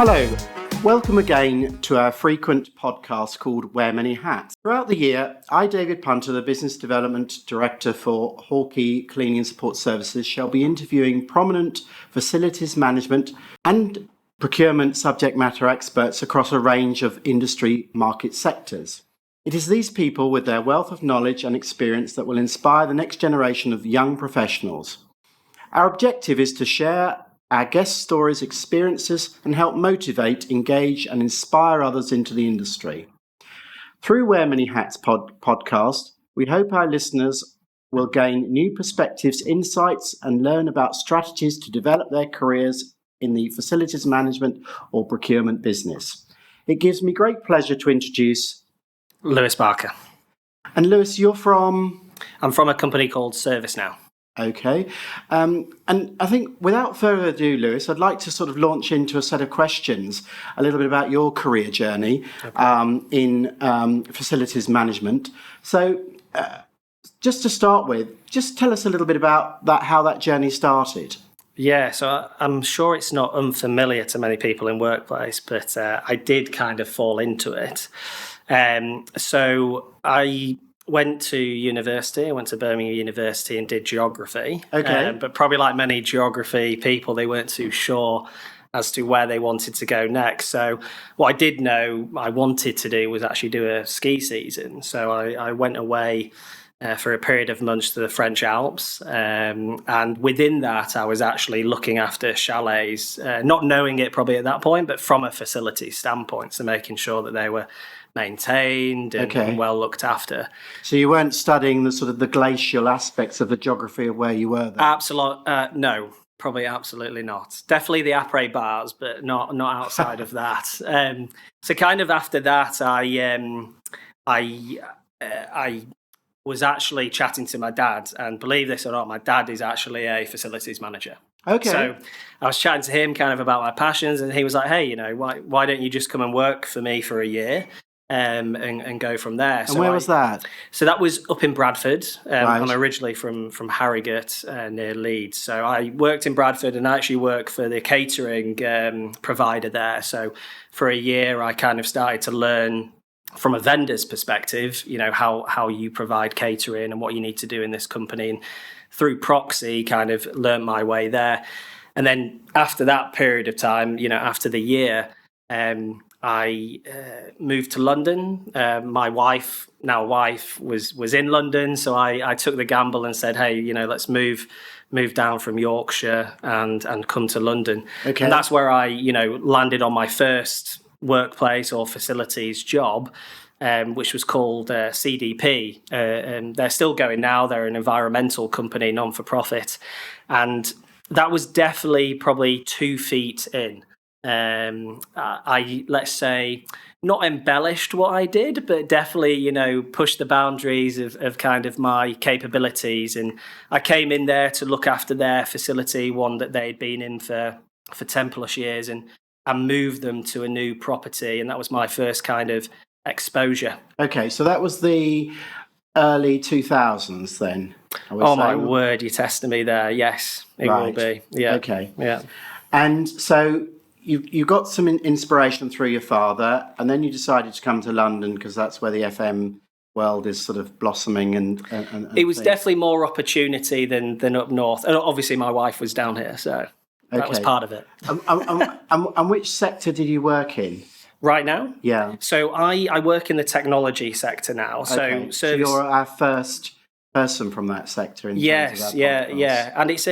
Hello, welcome again to our frequent podcast called Wear Many Hats. Throughout the year, I, David Punter, the Business Development Director for Hawkey Cleaning and Support Services, shall be interviewing prominent facilities management and procurement subject matter experts across a range of industry market sectors. It is these people with their wealth of knowledge and experience that will inspire the next generation of young professionals. Our objective is to share our guest stories, experiences, and help motivate, engage, and inspire others into the industry. Through Wear Many Hats podcast, we hope our listeners will gain new perspectives, insights, and learn about strategies to develop their careers in the facilities management or procurement business. It gives me great pleasure to introduce Lewis Barker. And Lewis, you're from? I'm from a company called ServiceNow. Okay. And I think without further ado, Lewis, I'd like to sort of launch into a set of questions, a little bit about your career journey in facilities management. So just to start with, just tell us a little bit about that, how that journey started. Yeah, so I'm sure it's not unfamiliar to many people in workplace, but I did kind of fall into it. So I went to university. I went to Birmingham University and did geography. Okay. But probably like many geography people, they weren't too sure as to where they wanted to go next. So what I did know I wanted to do was actually do a ski season. So I went away for a period of months to the French Alps. And within that, I was actually looking after chalets, not knowing it probably at that point, but from a facility standpoint. So making sure that they were maintained and well looked after. So you weren't studying the sort of the glacial aspects of the geography of where you were then? No, probably absolutely not. Definitely the après bars, but not outside of that. So kind of after that, I was actually chatting to my dad, and believe this or not, my dad is actually a facilities manager. Okay. So I was chatting to him kind of about my passions, and he was like, hey, why don't you just come and work for me for a year? And go from there. And where was that? So that was up in Bradford. Right. I'm originally from Harrogate near Leeds. So I worked in Bradford and I actually worked for the catering provider there. So for a year, I kind of started to learn from a vendor's perspective, how you provide catering and what you need to do in this company. And through proxy, kind of learned my way there. And then after that period of time, after the year, I moved to London. My wife was in London, so I took the gamble and said, "Hey, let's move down from Yorkshire and come to London." Okay. And that's where I landed on my first workplace or facilities job, which was called CDP. And they're still going now. They're an environmental company, non-for-profit, and that was definitely probably 2 feet in. I, let's say, not embellished what I did, but definitely, pushed the boundaries of kind of my capabilities. And I came in there to look after their facility, one that they'd been in for 10 plus years, and moved them to a new property. And that was my first kind of exposure. Okay, so that was the early 2000s then? Oh, my word, you're testing me there. Yes, it will be. Yeah. Okay. Yeah. And so you got some inspiration through your father, and then you decided to come to London because that's where the FM world is sort of blossoming. And it was definitely more opportunity than up north. And obviously my wife was down here, so that was part of it. And which sector did you work in? Right now? Yeah. So I work in the technology sector now. Okay. So you're our first person from that sector in terms of that podcast. And it's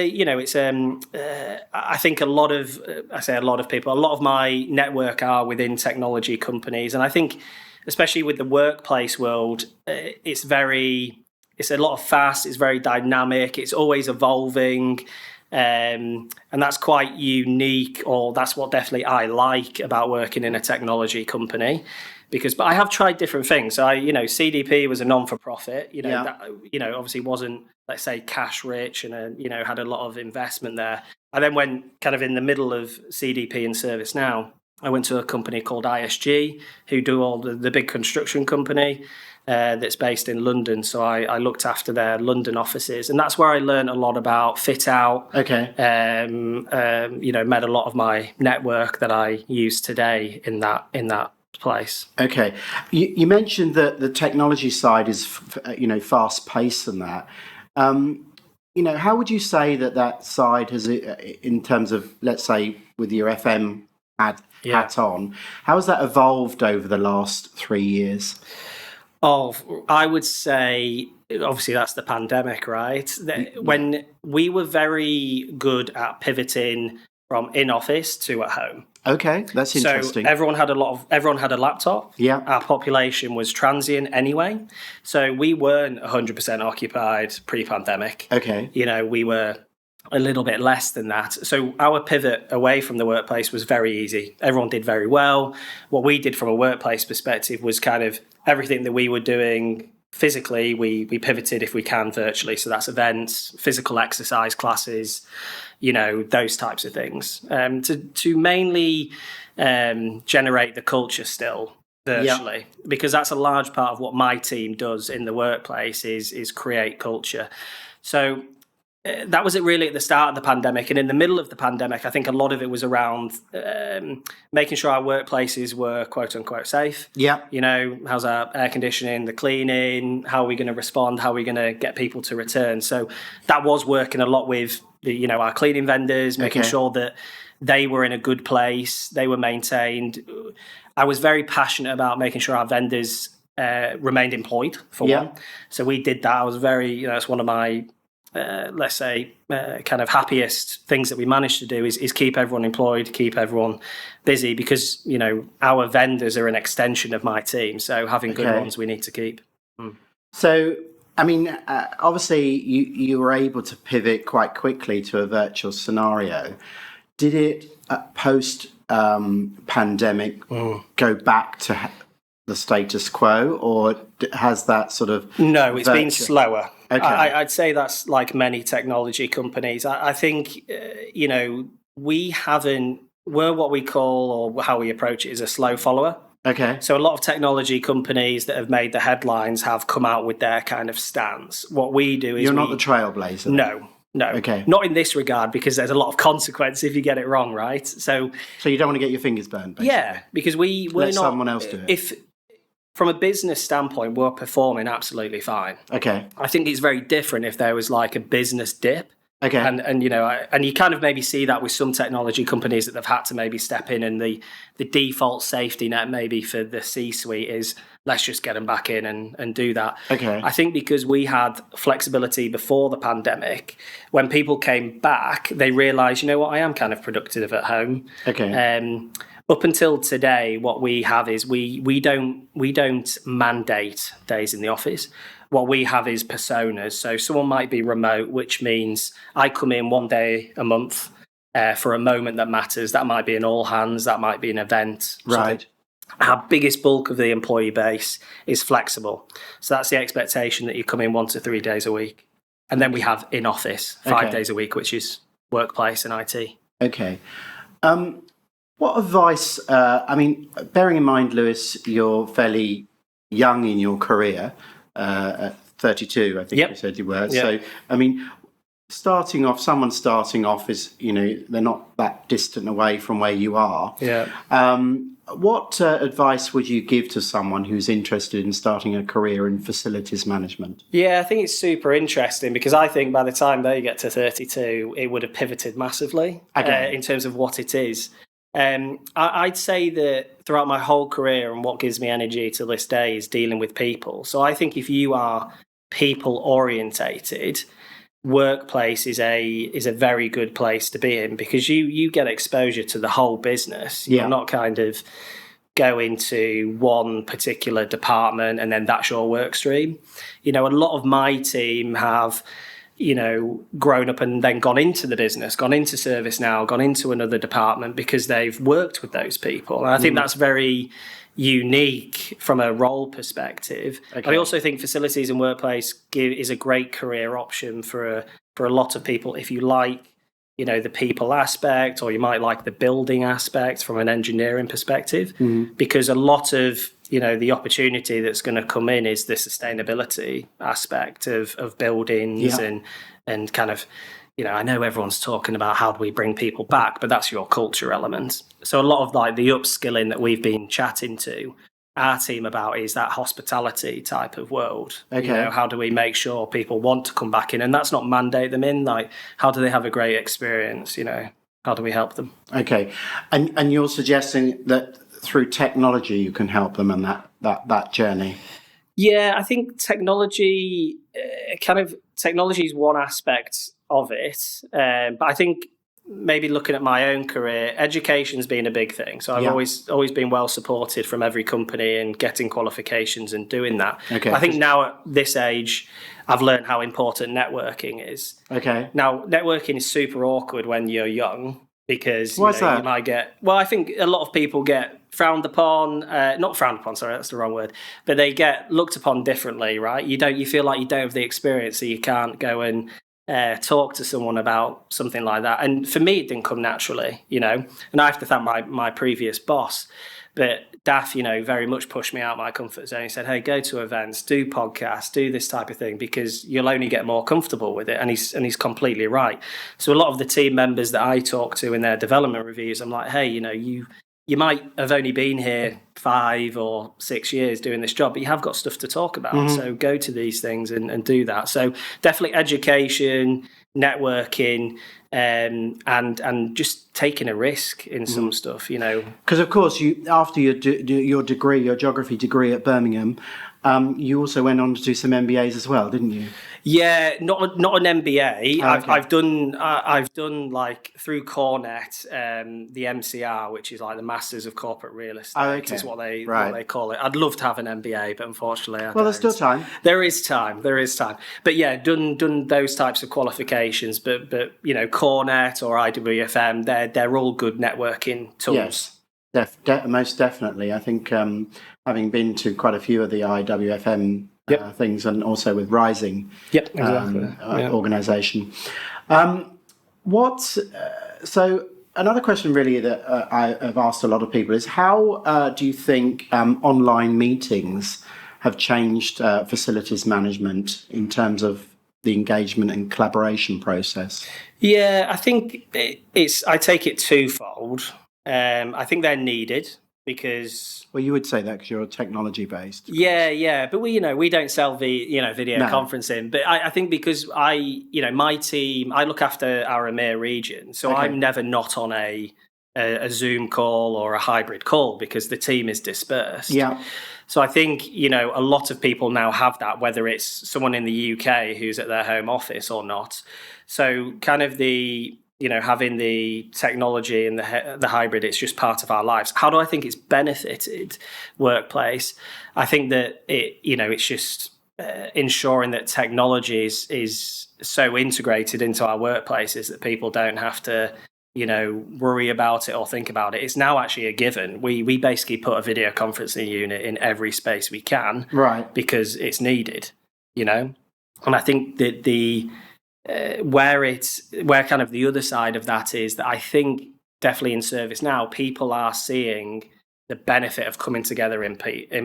I think a lot of people, a lot of my network are within technology companies, and I think especially with the workplace world, it's a lot of fast, it's very dynamic, it's always evolving, and that's quite unique, or that's what definitely I like about working in a technology company. But I have tried different things. So CDP was a non-for-profit. That, obviously wasn't, let's say, cash rich, and had a lot of investment there. I then went kind of in the middle of CDP and ServiceNow, I went to a company called ISG, who do all the big construction company that's based in London. So I looked after their London offices, and that's where I learned a lot about fit out. Okay. Met a lot of my network that I use today in that place. Okay. You mentioned that the technology side is, fast paced and that. How would you say that side has, in terms of, let's say, with your FM hat on, how has that evolved over the last 3 years? Oh, I would say, obviously, that's the pandemic, right? When we were very good at pivoting from in office to at home. Okay, that's interesting. So everyone had a laptop. Yeah. Our population was transient anyway, so we weren't 100% occupied pre-pandemic. Okay. We were a little bit less than that. So our pivot away from the workplace was very easy. Everyone did very well. What we did from a workplace perspective was kind of everything that we were doing physically, we pivoted if we can virtually. So that's events, physical exercise classes, those types of things, to mainly generate the culture still virtually, because that's a large part of what my team does in the workplace is create culture. So that was it really at the start of the pandemic. And in the middle of the pandemic, I think a lot of it was around making sure our workplaces were quote unquote safe. Yeah. How's our air conditioning, the cleaning, how are we going to respond? How are we going to get people to return? So that was working a lot with our cleaning vendors, making sure that they were in a good place, they were maintained. I was very passionate about making sure our vendors remained employed for one. So we did that. I was very, it's one of my let's say, kind of happiest things that we managed to do is keep everyone employed, keep everyone busy, because, our vendors are an extension of my team. So having good ones, we need to keep. So, obviously, you were able to pivot quite quickly to a virtual scenario. Did it, post-pandemic, go back to the status quo, or has that sort of... No, it's been slower. Okay. I'd say that's like many technology companies. I think, we're what we call, or how we approach it, is a slow follower. Okay. So a lot of technology companies that have made the headlines have come out with their kind of stance. What we do is... You're not the trailblazer. No. Okay. Not in this regard, because there's a lot of consequence if you get it wrong, right? So you don't want to get your fingers burned, basically. Yeah, because we're Let not... someone else do it. From a business standpoint, we're performing absolutely fine. Okay. I think it's very different if there was like a business dip. Okay. And you kind of maybe see that with some technology companies that they've had to maybe step in, and the default safety net maybe for the C-suite is let's just get them back in and do that. Okay. I think because we had flexibility before the pandemic, when people came back, they realised, I am kind of productive at home. Okay. Up until today, what we have is we don't mandate days in the office. What we have is personas. So someone might be remote, which means I come in one day a month for a moment that matters. That might be an all hands, that might be an event. Right. Our biggest bulk of the employee base is flexible. So that's the expectation that you come in 1 to 3 days a week. And then we have in office 5 days a week, which is workplace and IT. Okay. What advice, bearing in mind, Lewis, you're fairly young in your career, at 32, I think you said you were. Yep. So, someone starting off is, they're not that distant away from where you are. Yeah. What advice would you give to someone who's interested in starting a career in facilities management? Yeah, I think it's super interesting, because I think by the time they get to 32, it would have pivoted massively in terms of what it is. I'd say that throughout my whole career, and what gives me energy to this day, is dealing with people. So I think if you are people orientated, workplace is a very good place to be in, because you get exposure to the whole business. You're not kind of go into one particular department and then that's your work stream. A lot of my team have grown up and then gone into the business, gone into ServiceNow, gone into another department because they've worked with those people. And I think that's very unique from a role perspective. Okay. I also think facilities and workplace is a great career option for a lot of people if you like, the people aspect, or you might like the building aspect from an engineering perspective, because a lot of the opportunity that's going to come in is the sustainability aspect of buildings and kind of, I know everyone's talking about how do we bring people back, but that's your culture element. So a lot of like the upskilling that we've been chatting to our team about is that hospitality type of world. Okay. How do we make sure people want to come back in? And that's not mandate them in. Like, how do they have a great experience? How do we help them? Okay. And you're suggesting that through technology you can help them on that journey? Yeah, I think technology is one aspect of it. But I think maybe looking at my own career, education's been a big thing. So I've always been well supported from every company and getting qualifications and doing that. Okay. I think now at this age, I've learned how important networking is. Okay. Now, networking is super awkward when you're young because Why's that? you might get... Well, I think a lot of people get frowned upon, not frowned upon, sorry, that's the wrong word, but they get looked upon differently, right? You feel like you don't have the experience, so you can't go and talk to someone about something like that. And for me, it didn't come naturally, and I have to thank my previous boss. But Daff, very much pushed me out of my comfort zone. He said, hey, go to events, do podcasts, do this type of thing, because you'll only get more comfortable with it. And he's completely right. So a lot of the team members that I talk to in their development reviews, I'm like, hey, you might have only been here 5 or 6 years doing this job, but you have got stuff to talk about. So go to these things and do that. So definitely education, networking, and just taking a risk in some stuff, Because of course, you after your degree, your geography degree at Birmingham, you also went on to do some MBAs as well, didn't you? Yeah, not an MBA. Oh, okay. I've done like through Cornet, the MCR, which is like the Masters of Corporate Real Estate. Oh, okay. Is what they call it. I'd love to have an MBA, but unfortunately, I don't. There's still time. There is time. But yeah, done those types of qualifications. But Cornet or IWFM, they're all good networking tools. Yes, most definitely. I think having been to quite a few of the IWFM things, and also with Rising organisation. So another question really that I have asked a lot of people is how do you think online meetings have changed facilities management in terms of the engagement and collaboration process? Yeah, I think I take it twofold. I think they're needed because... Well, you would say that because you're technology based. Yeah, but we don't sell video conferencing. But I think because my team, I look after our EMEA region, so I'm never not on a Zoom call or a hybrid call because the team is dispersed. Yeah. So I think a lot of people now have that, whether it's someone in the UK who's at their home office or not. So kind of having the technology and the hybrid, it's just part of our lives. How do I think it's benefited workplace? I think that it's just ensuring that technology is so integrated into our workplaces that people don't have to, worry about it or think about it. It's now actually a given. We basically put a video conferencing unit in every space we can, right? Because it's needed, And I think that where kind of the other side of that is that I think definitely in ServiceNow, people are seeing the benefit of coming together in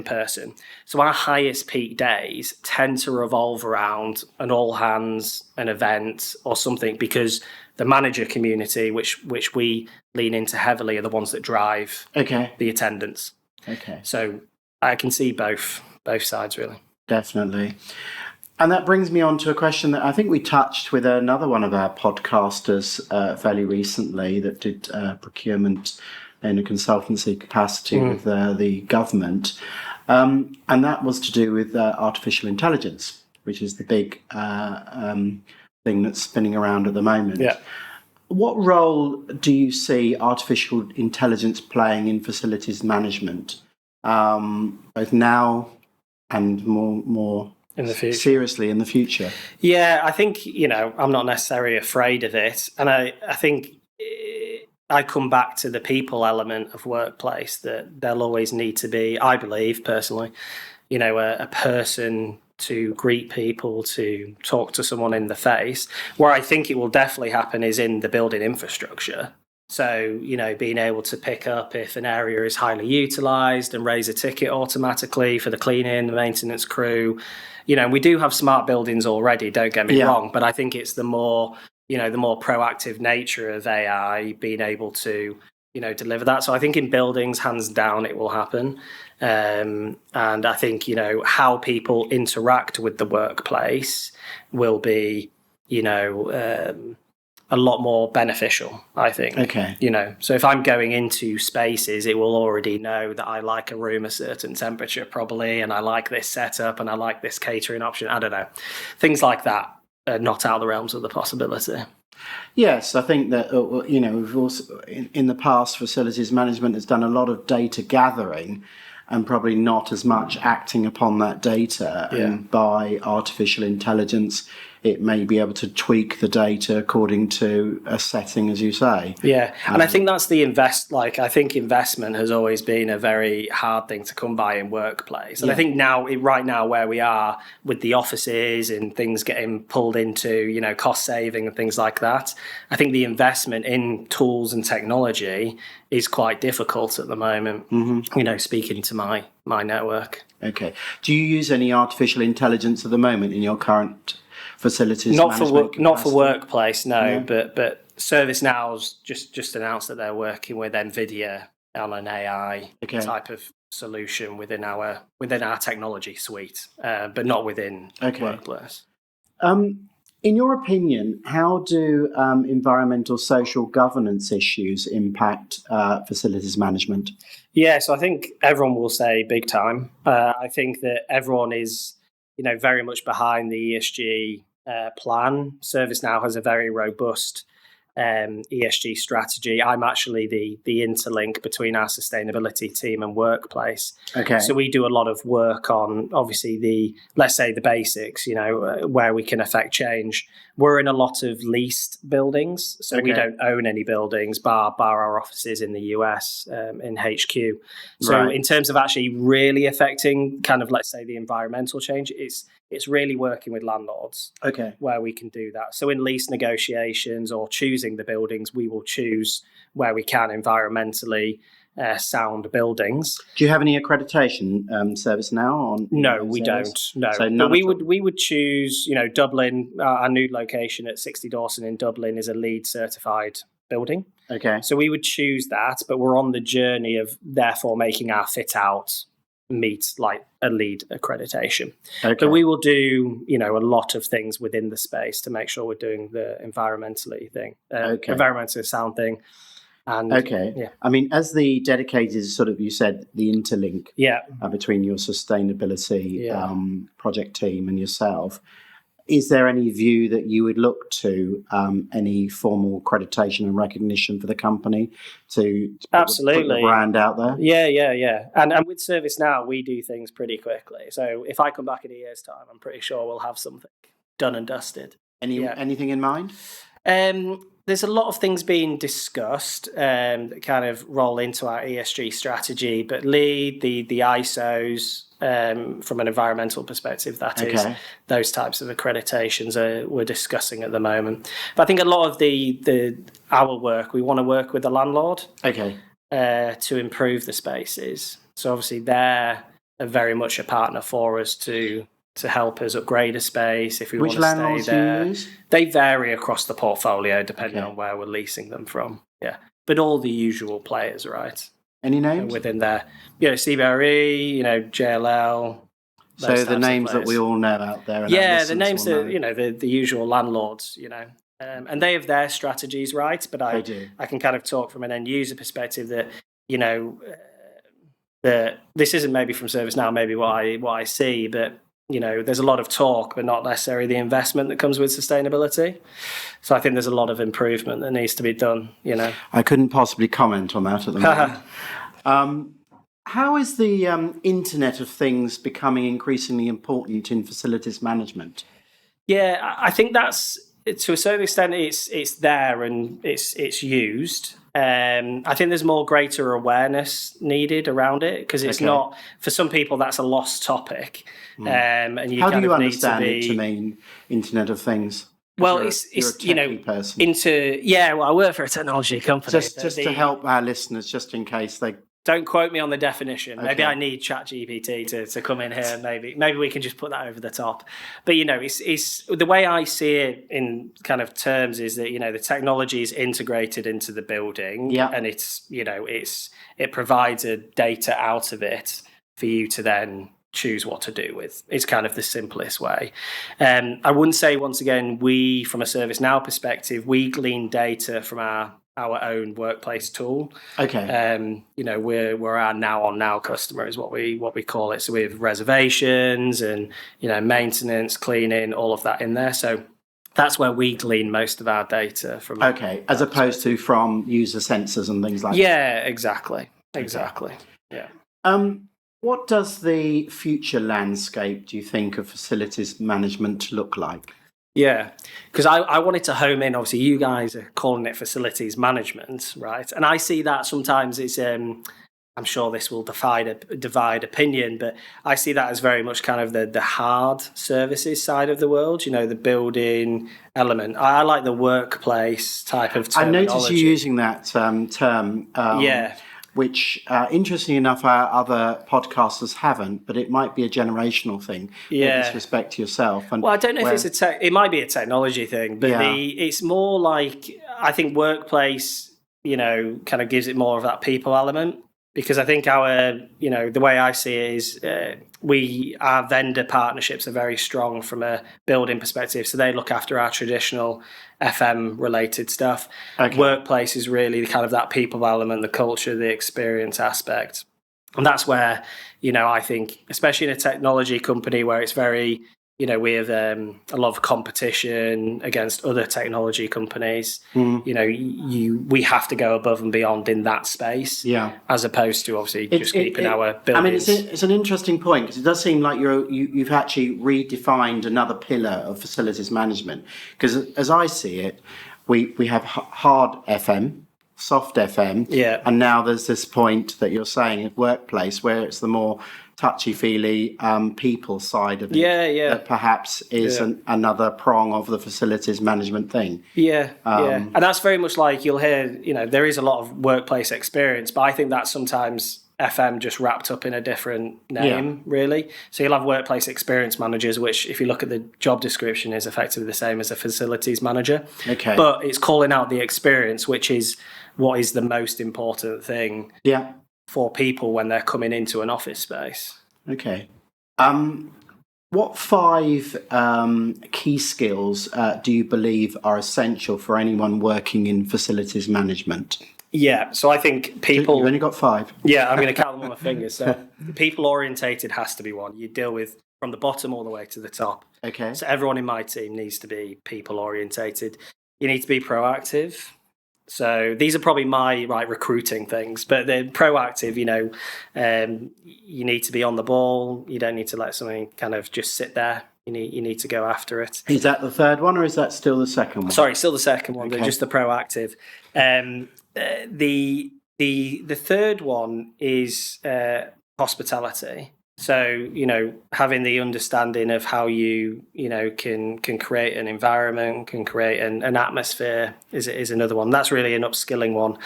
person. So our highest peak days tend to revolve around an all hands, an event or something, because the manager community, which we lean into heavily, are the ones that drive the attendance. Okay. So I can see both sides really. Definitely. And that brings me on to a question that I think we touched with another one of our podcasters fairly recently that did procurement in a consultancy capacity with the government. And that was to do with artificial intelligence, which is the big thing that's spinning around at the moment. Yeah. What role do you see artificial intelligence playing in facilities management, both now and more in the future? Seriously, in the future? Yeah, I think, I'm not necessarily afraid of it. And I think I come back to the people element of workplace, that there'll always need to be, I believe personally, a person to greet people, to talk to someone in the face. Where I think it will definitely happen is in the building infrastructure. So, being able to pick up if an area is highly utilised and raise a ticket automatically for the cleaning, the maintenance crew. We do have smart buildings already, don't get me wrong, but I think it's the more proactive nature of AI being able to, deliver that. So I think in buildings, hands down, it will happen. And I think, how people interact with the workplace will be, a lot more beneficial, I think. Okay. So if I'm going into spaces, it will already know that I like a room a certain temperature probably, and I like this setup, and I like this catering option. I don't know. Things like that are not out of the realms of the possibility. Yes, I think that, we've also, in the past, facilities management has done a lot of data gathering and probably not as much acting upon that data. Yeah. And by artificial intelligence, it may be able to tweak the data according to a setting, as you say. Yeah, and I think that's the I think investment has always been a very hard thing to come by in workplace. And I think right now where we are with the offices and things getting pulled into, cost saving and things like that, I think the investment in tools and technology is quite difficult at the moment, speaking to my network. Okay. Do you use any artificial intelligence at the moment in your current facilities not management for workplace, no. But ServiceNow's just announced that they're working with NVIDIA on an AI type of solution within our technology suite, but not within workplace. In your opinion, how do environmental social governance issues impact facilities management? Yeah, so I think everyone will say big time. I think that everyone is, very much behind the ESG plan. ServiceNow has a very robust ESG strategy. I'm actually the interlink between our sustainability team and workplace. Okay. So we do a lot of work on, obviously, the basics, where we can affect change. We're in a lot of leased buildings, so we don't own any buildings, bar our offices in the US, in HQ. So in terms of actually really affecting kind of, let's say, the environmental change, it's really working with landlords where we can do that. So in lease negotiations or choosing the buildings, we will choose where we can environmentally sound buildings. Do you have any accreditation ServiceNow? No, we don't. No, so but we would choose. Dublin, our new location at 60 Dawson in Dublin is a LEED certified building. Okay. So we would choose that, but we're on the journey of therefore making our fit out meet like a LEED accreditation. Okay. But we will do, a lot of things within the space to make sure we're doing the environmentally sound thing. And, I mean, as the dedicated sort of, you said, the interlink between your sustainability project team and yourself, is there any view that you would look to any formal accreditation and recognition for the company to put the brand out there? Yeah. And with ServiceNow, we do things pretty quickly. So if I come back in a year's time, I'm pretty sure we'll have something done and dusted. Anything in mind? There's a lot of things being discussed that kind of roll into our ESG strategy, but LEED, the ISOs, from an environmental perspective, that is, those types of accreditations we're discussing at the moment. But I think a lot of our work, we want to work with the landlord to improve the spaces. So obviously they're very much a partner for us to help us upgrade a space if we want to stay there. Do you use? They vary across the portfolio depending on where we're leasing them from. Yeah, but all the usual players, right? Any names within there? CBRE, JLL. So the names that we all know out there. And the names that the usual landlords. And they have their strategies, right? But I can kind of talk from an end user perspective that that this isn't maybe from ServiceNow, maybe what I see, but there's a lot of talk, but not necessarily the investment that comes with sustainability. So I think there's a lot of improvement that needs to be done. I couldn't possibly comment on that at the moment. How is the Internet of Things becoming increasingly important in facilities management? Yeah, I think that's, to a certain extent, it's there and it's used. I think there's more greater awareness needed around it because it's not, for some people, that's a lost topic. And you How kind do you of understand need it to mean Internet of Things? Well, you're it's a techie person. I work for a technology company. Just to help our listeners, just in case they don't quote me on the definition. Okay. Maybe I need ChatGPT to come in here. And maybe we can just put that over the top. But it's the way I see it in kind of terms is that the technology is integrated into the building, and it provides a data out of it for you to then choose what to do with. It's kind of the simplest way. I wouldn't say, once again, we, from a ServiceNow perspective, we glean data from our own workplace tool. We're our now customer is what we call it. So we have reservations and maintenance, cleaning, all of that in there. So that's where we glean most of our data from. As opposed to from user sensors and things like that. Yeah, exactly. Yeah. What does the future landscape, do you think, of facilities management look like? Yeah, because I wanted to home in. Obviously, you guys are calling it facilities management, right? And I see that sometimes it's, I'm sure this will divide opinion, but I see that as very much kind of the hard services side of the world, the building element. I like the workplace type of terminology. I noticed you using that term. Which, interestingly enough, our other podcasters haven't, but it might be a generational thing. Yeah. With respect to yourself. And I don't know if it's it might be a technology thing, but it's more like, I think workplace, kind of gives it more of that people element. Because I think the way I see it is our vendor partnerships are very strong from a building perspective. So they look after our traditional FM related stuff. Workplace is really kind of that people element, the culture, the experience aspect. And that's where, I think, especially in a technology company where it's very, we have a lot of competition against other technology companies. We have to go above and beyond in that space, as opposed to obviously keeping our buildings. I mean, it's an interesting point because it does seem like you've actually redefined another pillar of facilities management. Because as I see it, we have hard FM, soft FM, and now there's this point that you're saying at workplace where it's the more touchy-feely people side of it that perhaps is another prong of the facilities management thing. And that's very much like you'll hear, there is a lot of workplace experience, but I think that's sometimes FM just wrapped up in a different name, really. So you'll have workplace experience managers, which if you look at the job description is effectively the same as a facilities manager. But it's calling out the experience, which is what is the most important thing for people when they're coming into an office space. What 5 key skills do you believe are essential for anyone working in facilities management? So I think people... You've only got 5. I'm going to count them on my fingers. So people orientated has to be one. You deal with from the bottom all the way to the top. So everyone in my team needs to be people orientated. You need to be proactive. So these are probably my recruiting things, but they're proactive. You need to be on the ball. You don't need to let something kind of just sit there. You need to go after it. Is that the third one, or is that still the second one? Sorry, still the second one, but just the proactive. The third one is hospitality. So, having the understanding of how you can create an environment, can create an atmosphere is another one. That's really an upskilling one.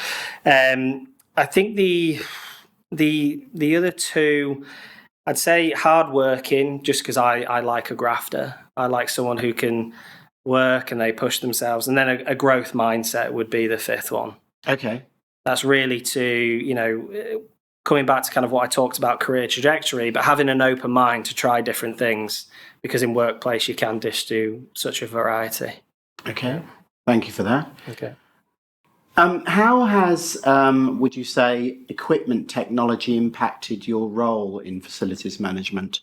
I think the other 2, I'd say hardworking, just because I like a grafter. I like someone who can work and they push themselves. And then a growth mindset would be the 5th one. That's really to, coming back to kind of what I talked about career trajectory, but having an open mind to try different things, because in workplace you can just do such a variety. Thank you for that. How has, would you say, equipment technology impacted your role in facilities management?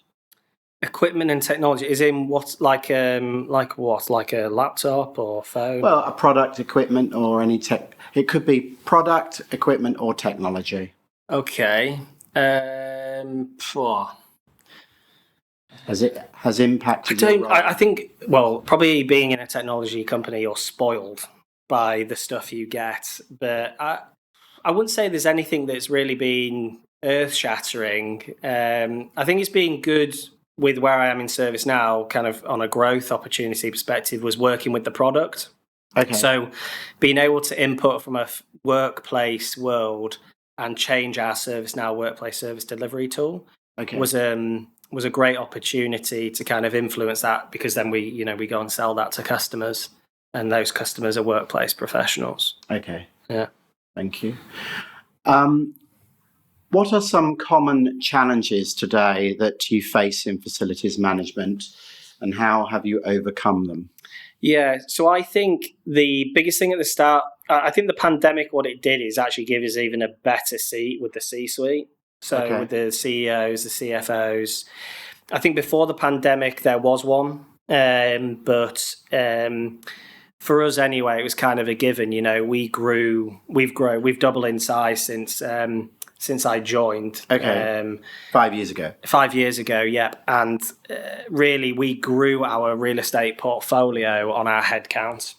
Equipment and technology is in what, like a laptop or phone? Well, a product, equipment, or any tech. It could be product, equipment, or technology. Has impacted your role? I think, well, probably being in a technology company, you're spoiled by the stuff you get, but I wouldn't say there's anything that's really been earth-shattering. I think it's been good with where I am in ServiceNow, kind of on a growth opportunity perspective, was working with the product. Okay. So being able to input from a workplace world and change our ServiceNow workplace service delivery tool was a great opportunity to kind of influence that, because then we go and sell that to customers, and those customers are workplace professionals. Okay. Yeah. Thank you. What are some common challenges today that you face in facilities management, and how have you overcome them? Yeah, so I think the biggest thing at the start, I think the pandemic, what it did is actually give us even a better seat with the C-suite. So with the CEOs, the CFOs. I think before the pandemic there was one, but for us anyway, it was kind of a given. We've doubled in size since I joined. 5 years ago. 5 years ago, yep. And really, we grew our real estate portfolio on our headcount.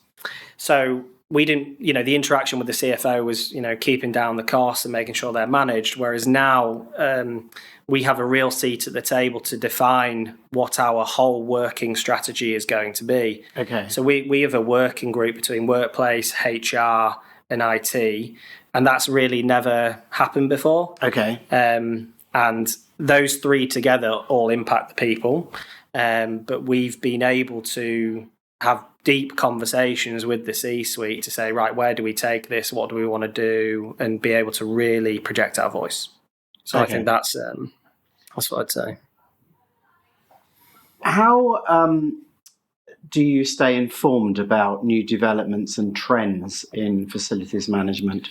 So we didn't, the interaction with the CFO was, keeping down the costs and making sure they're managed. Whereas now we have a real seat at the table to define what our whole working strategy is going to be. Okay. So we have a working group between workplace, HR, and IT. And that's really never happened before. Okay. And those three together all impact the people. But we've been able to have deep conversations with the C-suite to say, right, where do we take this? What do we want to do? And be able to really project our voice. So I think that's what I'd say. How do you stay informed about new developments and trends in facilities management?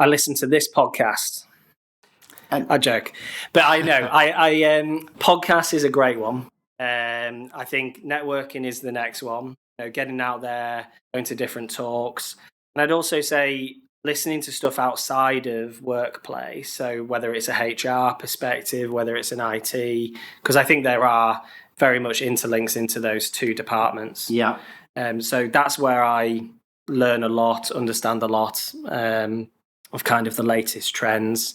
I listen to this podcast. I joke, but I know podcast is a great one. I think networking is the next one. Getting out there, going to different talks, and I'd also say listening to stuff outside of workplace. So whether it's a HR perspective, whether it's an IT, because I think there are very much interlinks into those two departments. Yeah. So that's where I learn a lot, understand a lot of kind of the latest trends.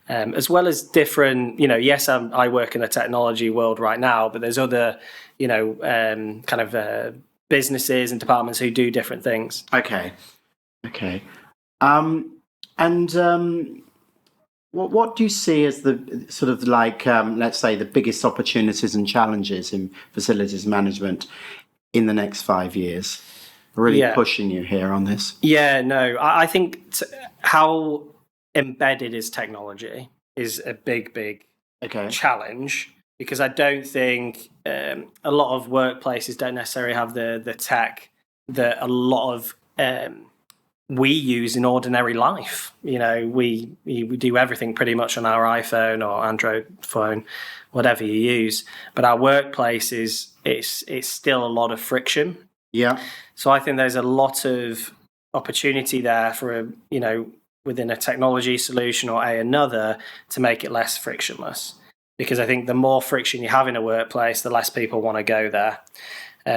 As well as different, yes, I work in the technology world right now, but there's other, kind of businesses and departments who do different things. Okay. What do you see as the sort of like, let's say, the biggest opportunities and challenges in facilities management in the next 5 years? Really pushing you here on this. Yeah, no, I think how embedded is technology is a big challenge, because I don't think a lot of workplaces don't necessarily have the tech that a lot of we use in ordinary life. We do everything pretty much on our iPhone or Android phone, whatever you use. But our workplace it's still a lot of friction. Yeah. So I think there's a lot of opportunity there for within a technology solution or another to make it less frictionless. Because I think the more friction you have in a workplace, the less people want to go there.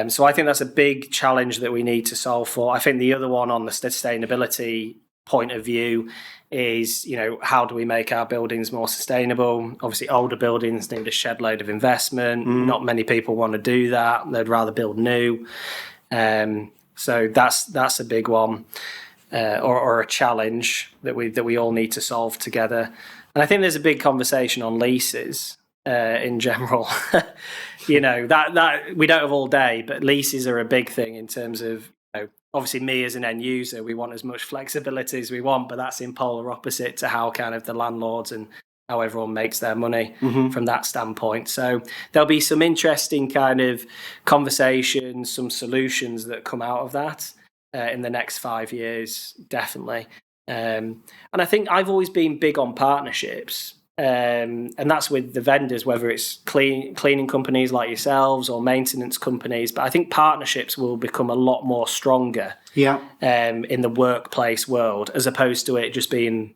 So I think that's a big challenge that we need to solve for. I think the other one on the sustainability point of view is, how do we make our buildings more sustainable? Obviously, older buildings need a shed load of investment. Not many people want to do that. They'd rather build new. So that's a big one, or a challenge that we all need to solve together. And I think there's a big conversation on leases in general. that we don't have all day, but leases are a big thing in terms of, obviously me as an end user, we want as much flexibility as we want, but that's in polar opposite to how kind of the landlords and how everyone makes their money from that standpoint. So there'll be some interesting kind of conversations, some solutions that come out of that in the next 5 years, definitely. And I think I've always been big on partnerships, and that's with the vendors, whether it's cleaning companies like yourselves or maintenance companies. But I think partnerships will become a lot more stronger in the workplace world, as opposed to it just being,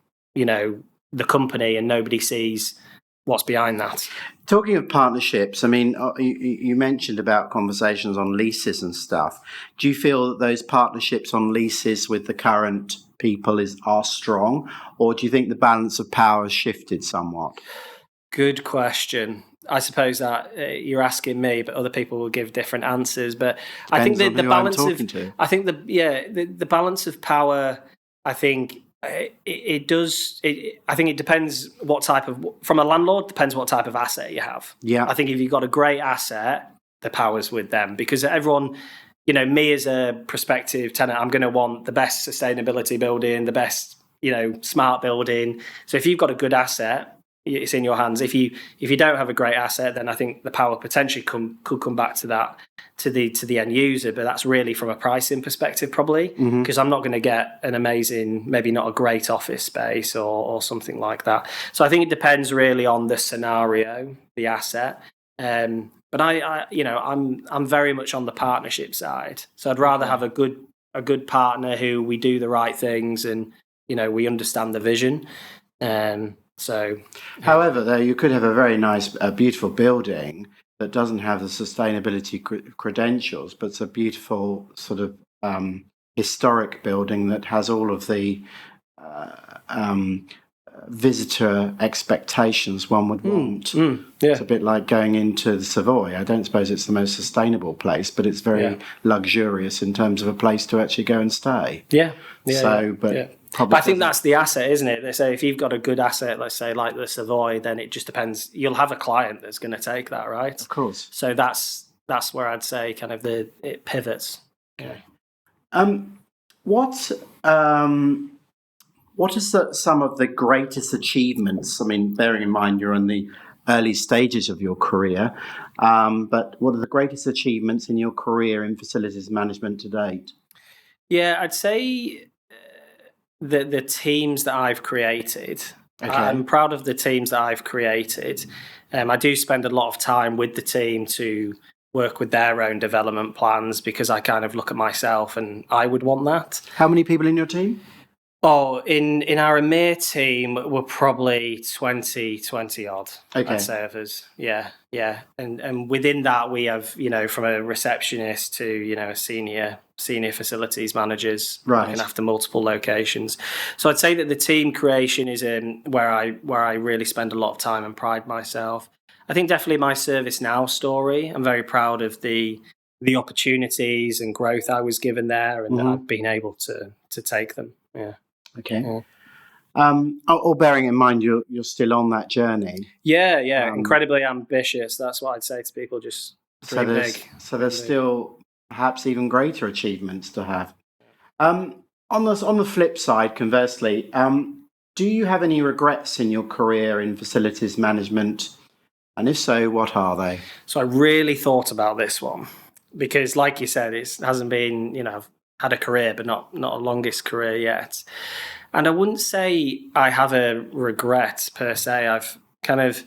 the company and nobody sees what's behind that. Talking of partnerships, I mean, you mentioned about conversations on leases and stuff. Do you feel that those partnerships on leases with the current people are strong, or do you think the balance of power has shifted somewhat? Good question. I suppose that you're asking me, but other people will give different answers. But I think the balance I think the balance of power. I think it does. I think it depends what type of, from a landlord, depends what type of asset you have. Yeah. I think if you've got a great asset, the power's with them, because everyone, me as a prospective tenant, I'm going to want the best sustainability building, the best, smart building. So if you've got a good asset, it's in your hands. If you don't have a great asset, then I think the power potentially could come back to that, to the end user. But that's really from a pricing perspective, probably, because I'm not going to get an amazing, maybe not a great office space or something like that. So I think it depends really on the scenario, the asset. But I'm very much on the partnership side. So I'd rather have a good partner who we do the right things and we understand the vision. However, though, you could have a very nice, beautiful building that doesn't have the sustainability credentials, but it's a beautiful sort of historic building that has all of the visitor expectations one would want. Yeah. It's a bit like going into the Savoy. I don't suppose it's the most sustainable place, but it's very luxurious in terms of a place to actually go and stay. But I think that's the asset, isn't it? They say if you've got a good asset, let's say like the Savoy, then it just depends. You'll have a client that's going to take that, right? Of course. So that's where I'd say kind of it pivots. Okay. What are some of the greatest achievements? I mean, bearing in mind you're in the early stages of your career, but what are the greatest achievements in your career in facilities management to date? Yeah, I'd say the teams that I've created. Okay. I'm proud of the teams that I've created. I do spend a lot of time with the team to work with their own development plans, because I kind of look at myself and I would want that. How many people in your team? Oh, in our EMEA team, we're probably 20 odd. Okay. I'd say of us. Yeah. And within that, we have, from a receptionist to, a senior facilities managers, right, looking after multiple locations. So I'd say that the team creation is where I really spend a lot of time and pride myself. I think definitely my ServiceNow story. I'm very proud of the opportunities and growth I was given there, and that I've been able to take them. Yeah. Okay. All bearing in mind you're still on that journey. Yeah. Incredibly ambitious. That's what I'd say to people. Just dream big. So there's still perhaps even greater achievements to have. On the flip side, conversely, do you have any regrets in your career in facilities management? And if so, what are they? So I really thought about this one, because like you said, it hasn't been, I've had a career, but not a longest career yet. And I wouldn't say I have a regret per se. I've kind of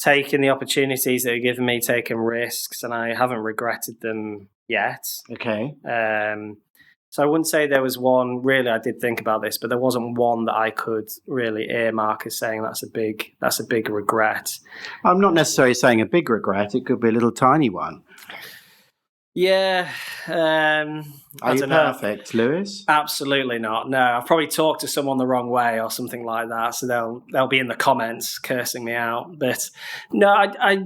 taken the opportunities that are given me, taken risks, and I haven't regretted them yet. Okay. So I wouldn't say there was one, really, I did think about this, but there wasn't one that I could really earmark as saying that's a big regret. I'm not necessarily saying a big regret. It could be a little tiny one. Yeah. Are you perfect, Lewis? Absolutely not. No, I've probably talked to someone the wrong way or something like that, so they'll be in the comments cursing me out. But no, I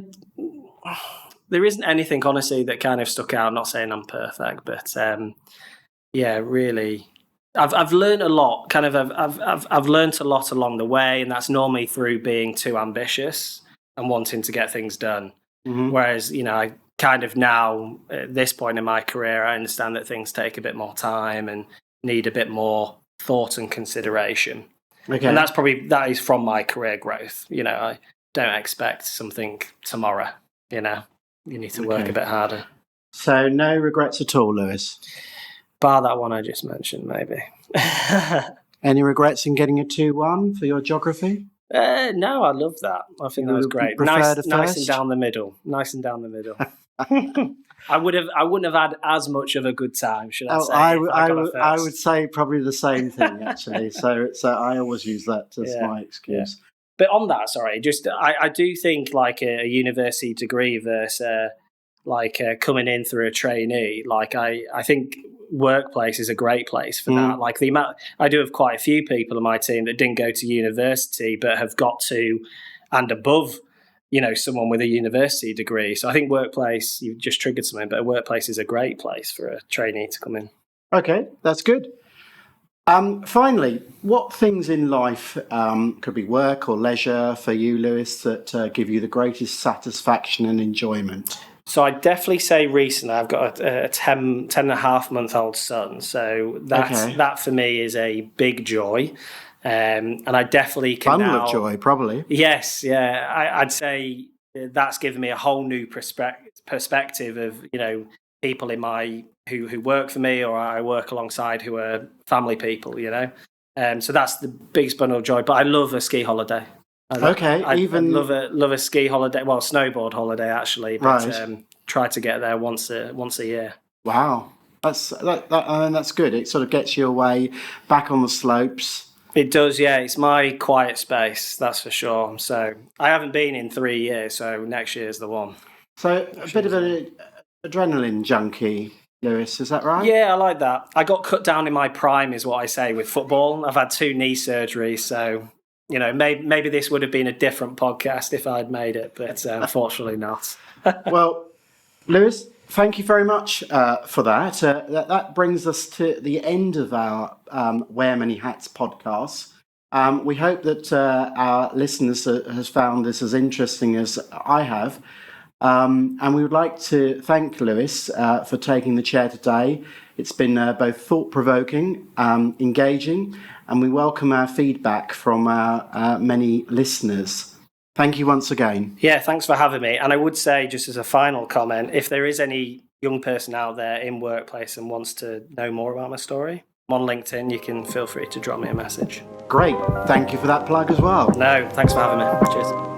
there isn't anything, honestly, that kind of stuck out. I'm not saying I'm perfect, but yeah, really, I've learned a lot. Kind of, I've learned a lot along the way, and that's normally through being too ambitious and wanting to get things done. Whereas, I kind of now at this point in my career, I understand that things take a bit more time and need a bit more thought and consideration. Okay. And that is from my career growth. I don't expect something tomorrow. You need to work a bit harder. So no regrets at all, Lewis? Bar that one I just mentioned, maybe. Any regrets in getting a 2-1 for your geography? No, I love that. I think that was great. Nice and down the middle. I wouldn't have had as much of a good time, should I say? I would say probably the same thing, actually. So I always use that as my excuse. But on that, sorry, just I do think like a university degree versus coming in through a trainee. Like I think workplace is a great place for that. Like the amount I do have quite a few people in my team that didn't go to university but have got to and above, someone with a university degree. So I think workplace, you've just triggered something, but a workplace is a great place for a trainee to come in. Okay, that's good. Finally, what things in life, could be work or leisure for you, Lewis, that give you the greatest satisfaction and enjoyment? So I'd definitely say recently I've got a 10 and a half month old son. So that for me is a big joy. And I definitely can Bundle of joy, probably. Yes, yeah. I'd say that's given me a whole new perspective of, people in my who work for me or I work alongside who are family people, So that's the biggest bundle of joy. But I love a ski holiday. I love a ski holiday. Well, snowboard holiday actually, but right. Try to get there once a year. Wow, that's good. It sort of gets you away, back on the slopes. It does, yeah. It's my quiet space, that's for sure. So I haven't been in 3 years, so next year's the one. So a bit of an adrenaline junkie, Lewis, is that right? Yeah, I like that. I got cut down in my prime, is what I say, with football. I've had 2 knee surgeries, so maybe this would have been a different podcast if I'd made it, but unfortunately not. Well, Lewis, thank you very much for that. That brings us to the end of our Wear Many Hats podcast. We hope that our listeners has found this as interesting as I have. And we would like to thank Lewis for taking the chair today. It's been both thought-provoking, engaging, and we welcome our feedback from our many listeners. Thank you once again. Yeah, thanks for having me. And I would say, just as a final comment, if there is any young person out there in workplace and wants to know more about my story, I'm on LinkedIn. You can feel free to drop me a message. Great. Thank you for that plug as well. No, thanks for having me. Cheers.